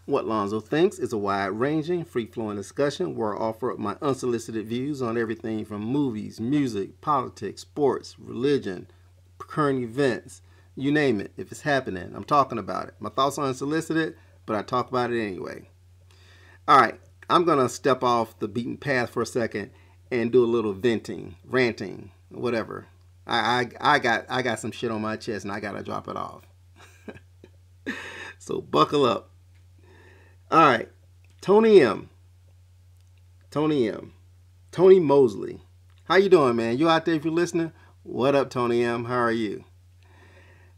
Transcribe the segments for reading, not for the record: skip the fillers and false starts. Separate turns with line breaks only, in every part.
What Lonzo Thinks is a wide-ranging, free-flowing discussion where I offer up my unsolicited views on everything from movies, music, politics, sports, religion, current events, you name it. If it's happening, I'm talking about it. My thoughts are unsolicited, but I talk about it anyway. All right, I'm going to step off the beaten path for a second and do a little venting, ranting, whatever. I got some shit on my chest and I got to drop it off. So buckle up. All right, Tony M. Tony Mosley. How you doing, man? You out there if you're listening? What up, Tony M? How are you?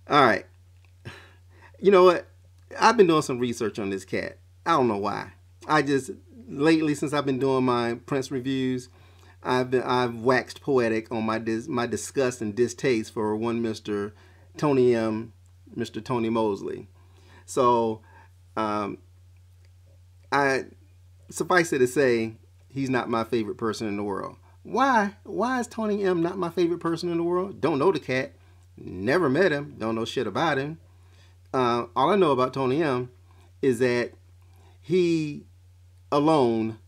All right. You know what? I've been doing some research on this cat. I don't know why. Lately, since I've been doing my Prince reviews, I've waxed poetic on my disgust and distaste for one Mr. Tony M, Mr. Tony Mosley. So, suffice it to say, he's not my favorite person in the world. Why? Why is Tony M not my favorite person in the world? Don't know the cat. Never met him. Don't know shit about him. All I know about Tony M is that he alone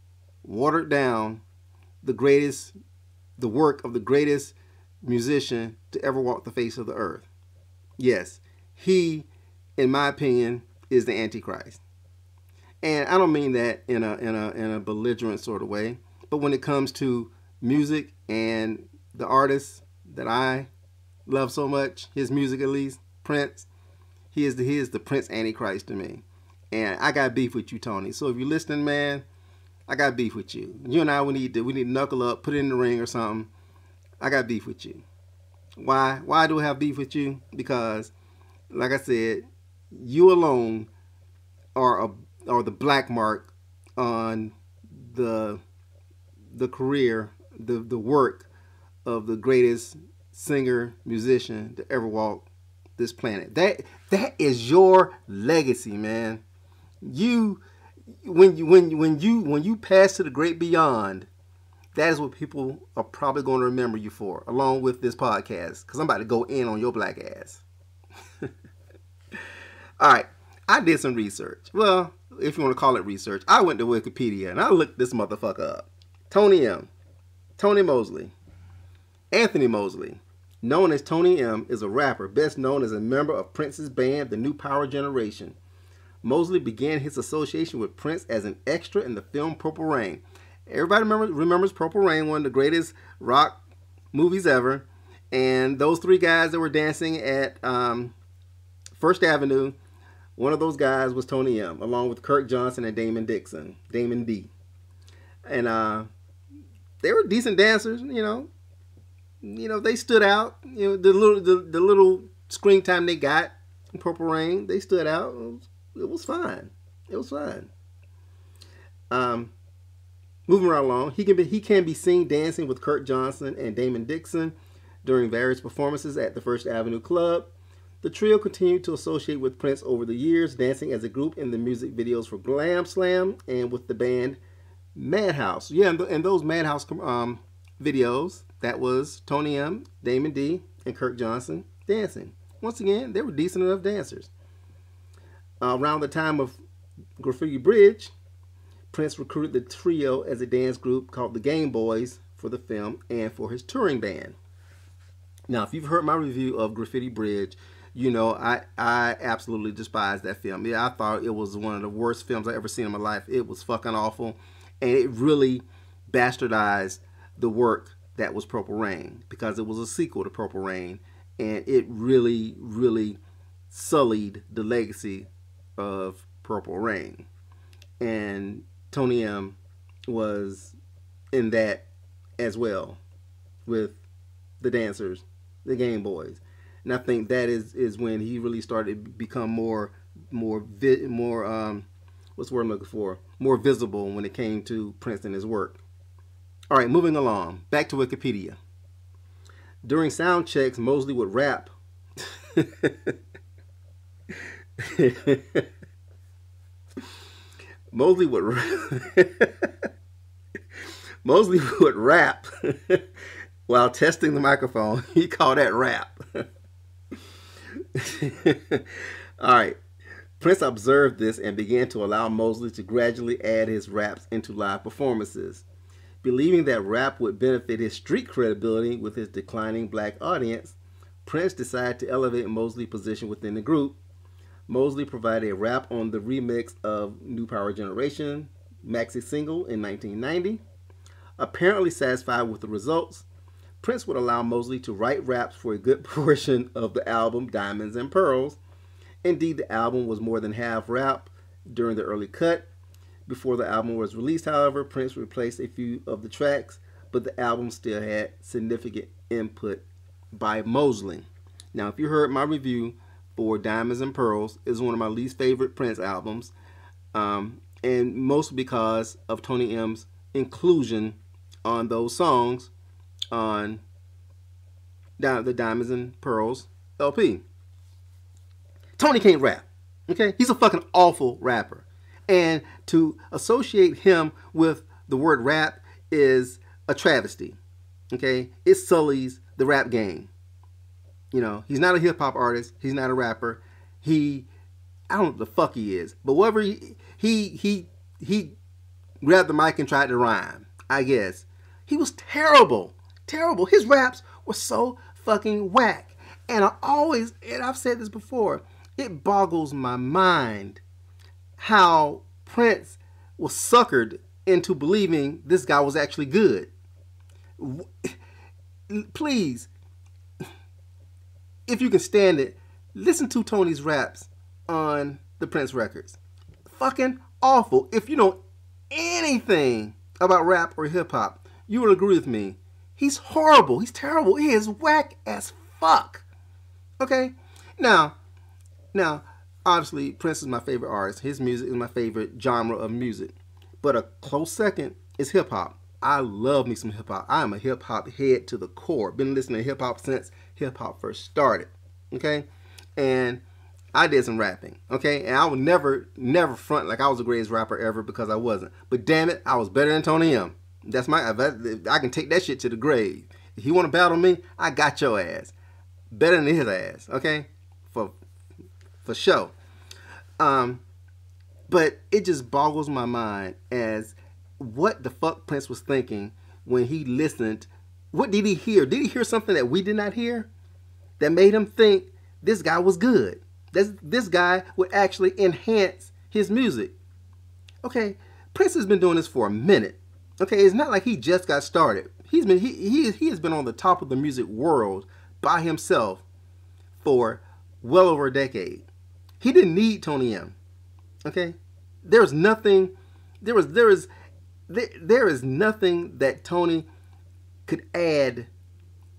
watered down the work of the greatest musician to ever walk the face of the earth. Yes, he, in my opinion, is the Antichrist. And I don't mean that in a belligerent sort of way, but when it comes to music and the artist that I love so much, his music at least, Prince, he is the Prince Antichrist to me. And I got beef with you, Tony. So if you're listening, man, I got beef with you. You and I, we need to knuckle up, put it in the ring or something. I got beef with you. Why? Why do I have beef with you? Because, like I said, you alone are the black mark on the career, the work of the greatest singer, musician to ever walk this planet. That is your legacy, man. When you pass to the great beyond, that is what people are probably going to remember you for, along with this podcast, because I'm about to go in on your black ass. All right, I did some research. Well, if you want to call it research, I went to Wikipedia and I looked this motherfucker up. Tony M. Tony Mosley. Anthony Mosley, known as Tony M, is a rapper best known as a member of Prince's band, The New Power Generation. Mosley began his association with Prince as an extra in the film Purple Rain. Everybody remembers Purple Rain, one of the greatest rock movies ever. And those three guys that were dancing at First Avenue, one of those guys was Tony M, along with Kirk Johnson and Damon D. And they were decent dancers, you know. They stood out. The little screen time they got in Purple Rain, they stood out. It was fine. It was fine. Moving right along, he can be seen dancing with Kirk Johnson and Damon Dixon during various performances at the First Avenue Club. The trio continued to associate with Prince over the years, dancing as a group in the music videos for Glam Slam and with the band Madhouse. Yeah, and those Madhouse videos, that was Tony M, Damon D, and Kirk Johnson dancing. Once again, they were decent enough dancers. Around the time of Graffiti Bridge, Prince recruited the trio as a dance group called the Game Boys for the film and for his touring band. Now, if you've heard my review of Graffiti Bridge, you know I absolutely despise that film. Yeah, I thought it was one of the worst films I ever seen in my life. It was fucking awful, and it really bastardized the work that was Purple Rain, because it was a sequel to Purple Rain, and it really, really sullied the legacy of Purple Rain. And Tony M was in that as well with the dancers, the Game Boys. And I think that is when he really started to become more what's the word I'm looking for? More visible when it came to Prince and his work. All right, moving along. Back to Wikipedia. During sound checks, Mosley would rap. Mosley would rap while testing the microphone. He called that rap. All right. Prince observed this and began to allow Mosley to gradually add his raps into live performances. Believing that rap would benefit his street credibility with his declining black audience, Prince decided to elevate Mosley's position within the group. Mosley provided a rap on the remix of New Power Generation maxi single in 1990. Apparently satisfied with the results, Prince would allow Mosley to write raps for a good portion of the album Diamonds and Pearls. Indeed, the album was more than half rap during the early cut. Before the album was released, however, Prince replaced a few of the tracks, but the album still had significant input by Mosley. Now, if you heard my review for Diamonds and Pearls, it's one of my least favorite Prince albums, and mostly because of Tony M's inclusion on those songs on the Diamonds and Pearls LP. Tony can't rap, okay? He's a fucking awful rapper. And to associate him with the word rap is a travesty, okay? It sullies the rap game. You know, he's not a hip-hop artist. He's not a rapper. I don't know what the fuck he is. But whatever, he grabbed the mic and tried to rhyme, I guess. He was terrible. Terrible. His raps were so fucking whack. And I've said this before, it boggles my mind how Prince was suckered into believing this guy was actually good. Please, if you can stand it, listen to Tony's raps on the Prince records. Fucking awful. If you know anything about rap or hip hop, you will agree with me. He's horrible. He's terrible. He is whack as fuck. Okay? Now, obviously, Prince is my favorite artist. His music is my favorite genre of music. But a close second is hip hop. I love me some hip hop. I am a hip hop head to the core. Been listening to hip hop since hip hop first started. Okay? And I did some rapping. Okay? And I would never front like I was the greatest rapper ever, because I wasn't. But damn it, I was better than Tony M. I can take that shit to the grave. If you want to battle me, I got your ass. Better than his ass. Okay? For sure. But it just boggles my mind as what the fuck Prince was thinking when he listened. What did he hear? Did he hear something that we did not hear that made him think this guy was good? This guy would actually enhance his music. Okay, Prince has been doing this for a minute. Okay, it's not like he just got started. He has been on the top of the music world by himself for well over a decade. He didn't need Tony M. Okay? There is nothing that Tony could add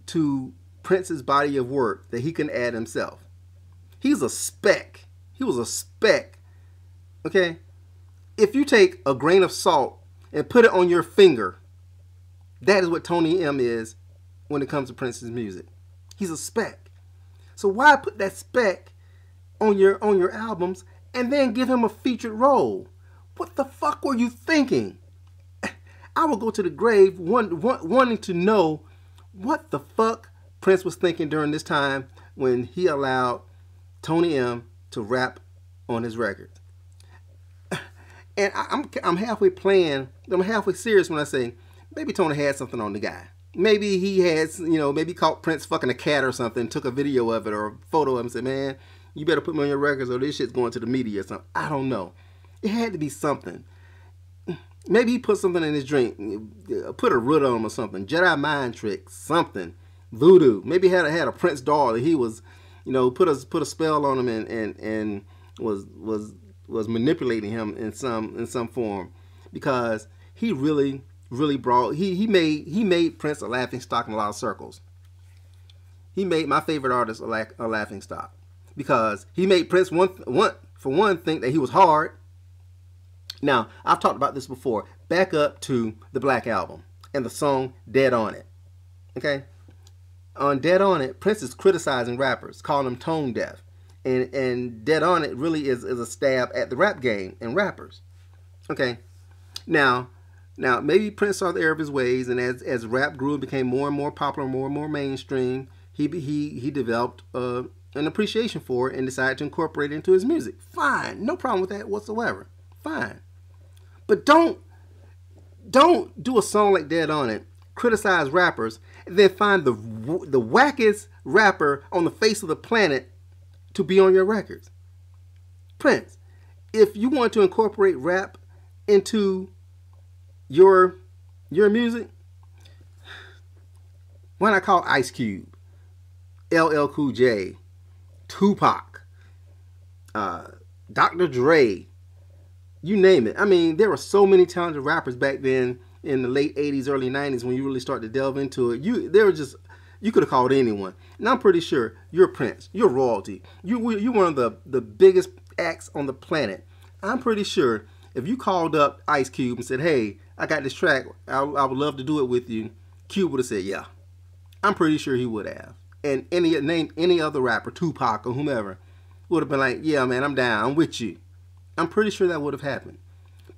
to Prince's body of work that he can add himself. He's a speck. He was a speck. Okay? If you take a grain of salt and put it on your finger, that is what Tony M is when it comes to Prince's music. He's a speck. So why put that speck on your albums and then give him a featured role? What the fuck were you thinking? I will go to the grave wanting to know what the fuck Prince was thinking during this time when he allowed Tony M to rap on his records. And I'm halfway playing, I'm halfway serious when I say maybe Tony had something on the guy. Maybe he has, maybe caught Prince fucking a cat or something, took a video of it or a photo of him and said, man, you better put me on your records or this shit's going to the media or something. I don't know. It had to be something. Maybe he put something in his drink, put a root on him or something, Jedi mind trick, something, voodoo. Maybe he had a Prince doll that he was, put a spell on him and was manipulating him in some form, because he really brought he made Prince a laughing stock in a lot of circles. He made my favorite artist a laughing stock, because he made Prince for one think that he was hard. Now, I've talked about this before. Back up to the Black Album and the song Dead On It. Okay? On Dead On It, Prince is criticizing rappers, calling them tone deaf. And Dead On It really is a stab at the rap game and rappers. Okay? Now maybe Prince saw the error of his ways, and as rap grew and became more and more popular, more and more mainstream, he developed a an appreciation for it and decided to incorporate it into his music. Fine, no problem with that whatsoever. Fine, but don't do a song like that on it. Criticize rappers and then find the wackest rapper on the face of the planet to be on your records. Prince, if you want to incorporate rap into your music, why not call Ice Cube, LL Cool J, Tupac, Dr. Dre, you name it. I mean, there were so many talented rappers back then in the late 80s, early 90s when you really started to delve into it. You could have called anyone. And I'm pretty sure you're Prince. You're royalty. You're one of the biggest acts on the planet. I'm pretty sure if you called up Ice Cube and said, hey, I got this track, I would love to do it with you, Cube would have said, yeah. I'm pretty sure he would have. And name any other rapper, Tupac or whomever, would have been like, yeah, man, I'm down. I'm with you. I'm pretty sure that would have happened.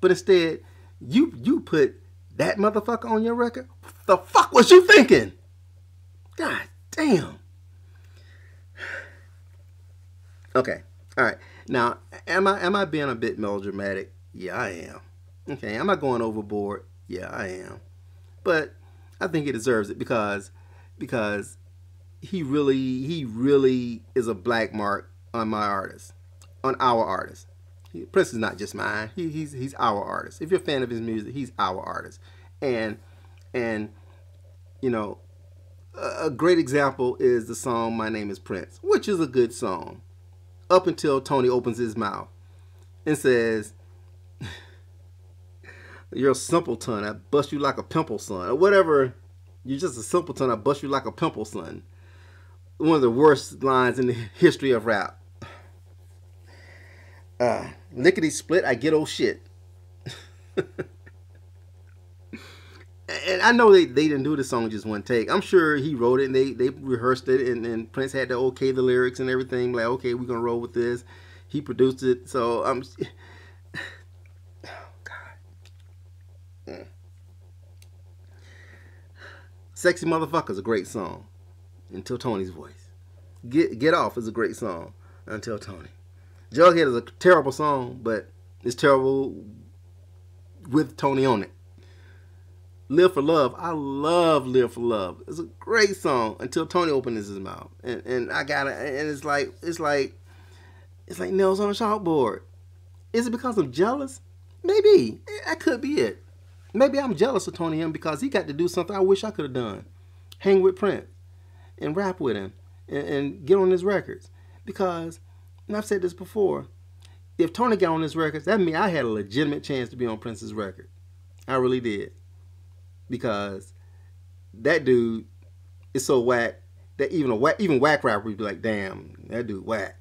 But instead, you put that motherfucker on your record? What the fuck was you thinking? God damn. Okay. All right. Now, am I being a bit melodramatic? Yeah, I am. Okay. Am I going overboard? Yeah, I am. But I think he deserves it because he really is a black mark on my artist, on our artist. Prince is not just mine. He's our artist. If you're a fan of his music, he's our artist. And you know, a great example is the song My Name is Prince, which is a good song. Up until Tony opens his mouth and says, you're a simpleton, I bust you like a pimple, son. Or whatever, you're just a simpleton, I bust you like a pimple, son. One of the worst lines in the history of rap. Lickety split, I get old shit. And I know they didn't do the song just one take. I'm sure he wrote it and they rehearsed it and Prince had to okay the lyrics and everything. Like, okay, we're going to roll with this. He produced it. So, oh, God. Sexy Motherfucker is a great song until Tony's voice. Get Off is a great song until Tony. Jughead is a terrible song, but it's terrible with Tony on it. Live for Love, I love Live for Love. It's a great song until Tony opens his mouth, and I got it. And it's like nails on a chalkboard. Is it because I'm jealous? Maybe that could be it. Maybe I'm jealous of Tony M because he got to do something I wish I could have done. Hang with Prince and rap with him and get on his records. Because, and I've said this before, if Tony got on his records, that means I had a legitimate chance to be on Prince's record. I really did. Because that dude is so whack that even whack rapper would be like, damn, that dude whack.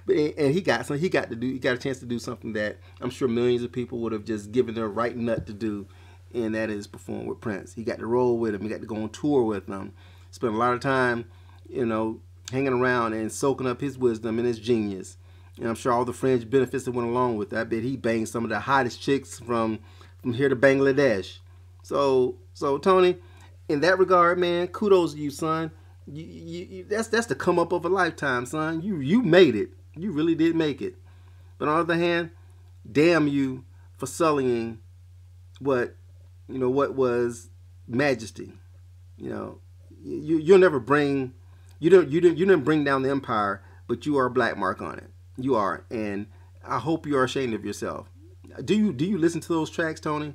And he got a chance to do something that I'm sure millions of people would have just given their right nut to do, and that is perform with Prince. He got to roll with him. He got to go on tour with him. Spent a lot of time, hanging around and soaking up his wisdom and his genius. And I'm sure all the fringe benefits that went along with that. I bet he banged some of the hottest chicks from here to Bangladesh. So Tony, in that regard, man, kudos to you, son. That's the come up of a lifetime, son. You made it. You really did make it. But on the other hand, damn you for sullying what was majesty. You'll never bring you didn't bring down the empire, but you are a black mark on it. You are, and I hope you are ashamed of yourself. Do you listen to those tracks, Tony?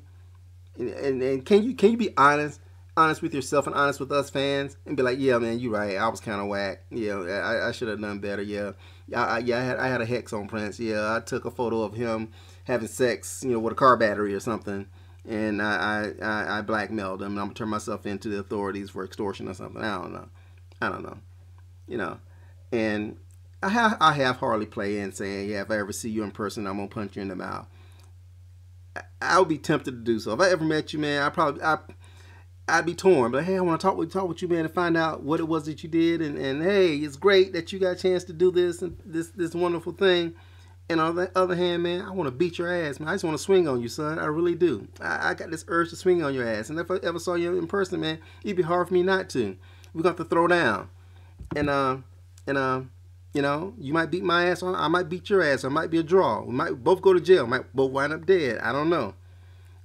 And can you be honest with yourself and honest with us fans and be like, yeah, man, you're right. I was kind of whack. Yeah, I should have done better. Yeah, I had a hex on Prince. Yeah, I took a photo of him having sex, with a car battery or something, and I blackmailed him. And I'm gonna turn myself into the authorities for extortion or something. I don't know. And I have Harley play in saying, yeah, if I ever see you in person, I'm gonna punch you in the mouth. I would be tempted to do so. If I ever met you, man, I'd be torn. But hey, I want to talk with you, man, and find out what it was that you did. And hey, it's great that you got a chance to do this and this wonderful thing. And on the other hand, man, I want to beat your ass, man. I just want to swing on you, son. I really do. I got this urge to swing on your ass. And if I ever saw you in person, man, it'd be hard for me not to. We're going to have to throw down. and you know, you might beat my ass, I might beat your ass, or it might be a draw. We might both go to jail, might both wind up dead. I don't know.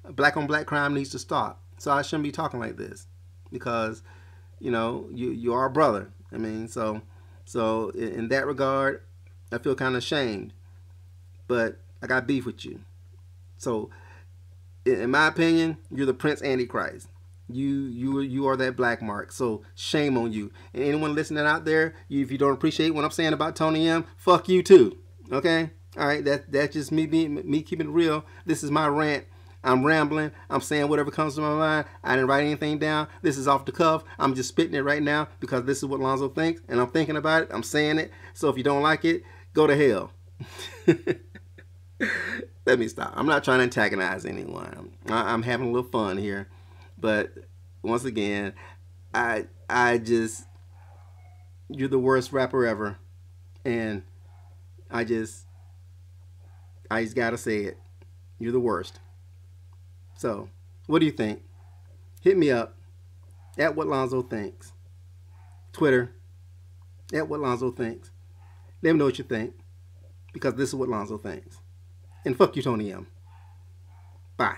Black on black crime needs to stop. So I shouldn't be talking like this, because you know, you are a brother. I mean, so in that regard, I feel kind of ashamed, but I got beef with you. So in my opinion, you're the Prince Antichrist. You are that black mark. So shame on you. And anyone listening out there, if you don't appreciate what I'm saying about Tony M, fuck you too. Okay? All right. That's just me keeping it real. This is my rant. I'm rambling. I'm saying whatever comes to my mind. I didn't write anything down. This is off the cuff. I'm just spitting it right now because this is what Lonzo thinks, and I'm thinking about it. I'm saying it. So if you don't like it, go to hell. Let me stop. I'm not trying to antagonize anyone. I'm having a little fun here. But once again, I just, you're the worst rapper ever. And I just gotta say it. You're the worst. So, what do you think? Hit me up at What Lonzo Thinks. Twitter, at What Lonzo Thinks. Let me know what you think, because this is what Lonzo thinks. And fuck you, Tony M. Bye.